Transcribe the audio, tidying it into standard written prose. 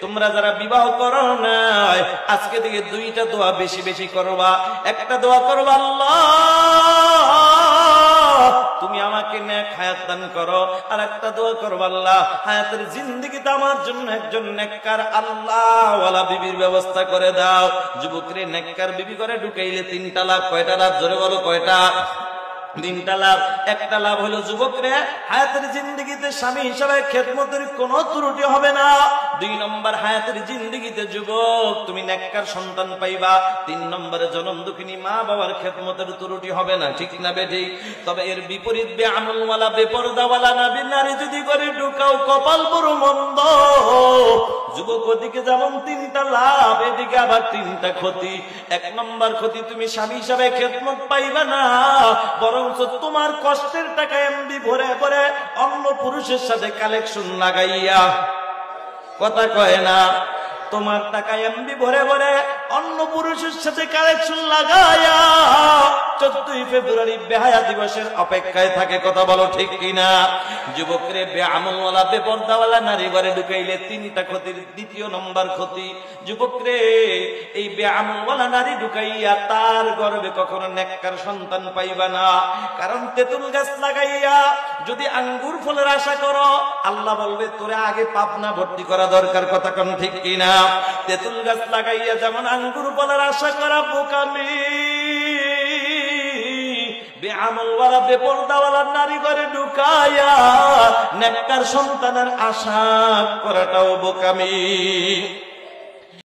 তোমরা যারা বিবাহ করো না আজকে থেকে দুইটা দোয়া বেশি বেশি করবা। একটা দোয়া করবা, আল্লাহ তুমি আমাকে নেক হায়াত দান করো। আর একটা দোয়া করবা, আল্লাহ হায়াতের জিন্দেগিতে আমার জন্য একজন নেককার আল্লাহওয়ালা বিবির ব্যবস্থা করে দাও। যুবকরে নেককার বিবি করে ঢুকাইলে 3টা লাভ। কয়টা লাভ? জোরে বলো কয়টা? 3টা লাভ। একটা লাভ হলো যুবকরে হায়াতের জিন্দেগিতে স্বামী হিসাবে খেদমতের কোনো ত্রুটি হবে না। 2 নম্বর হায়াতের জিন্দেগিতে যুবক তুমি নেককার সন্তান পাইবা। 3 নম্বরে জনম দুঃখিনী মা বাবার খেদমতের ত্রুটি হবে না। ঠিক না বেঠিক? তবে এর বিপরীত বেআমলওয়ালা বেপরদাওয়ালা নারী যদি করে ঢুকাও কপাল বড় মন্দ। যুবক ওদিকে যেমন 3টা লাভ, এদিকে আবার 3টা ক্ষতি। 1 নম্বর ক্ষতি, তুমি স্বামী হিসাবে খেদমত পাইবা না, বরঞ্চ তোমার কষ্টের টাকা এমবি ভরে ভরে অন্য পুরুষের সাথে কালেকশন লাগাইয়া, কথা কয় না, তোমার টাকা এমবি ভরে ভরে অন্য পুরুষের সাথে কালেকশন লাগাইয়া 14ই ফেব্রুয়ারি বেহায়া দিবসের অপেক্ষায় থাকে। কথা বলো ঠিক কিনা? যুবকরে বেআমলওয়ালা বেপরদাওয়ালা নারী ঘরে ঢুকাইলে 3টা ক্ষতির 2য় নম্বর ক্ষতি, যুবকরে এই বেআমলওয়ালা নারী ঢুকাইয়া তার গর্ভে কখনো নেককার সন্তান পাইবা না। কারণ তেঁতুল গাছ লাগাইয়া যদি আঙ্গুর ফলের আশা করো, আল্লাহ বলবে তোরে আগে পাবনা ভর্তি করা দরকার। কথা কোন ঠিক কিনা? তেঁতুল গাছ লাগাইয়া যেমন আঙ্গুর ফলের আশা করা বোকামি, বেআমলওয়ালা বেপরদাওয়ালা নারী ঘরে ঢুকাইয়া নেককার সন্তানের আশা করাটাও বোকামি।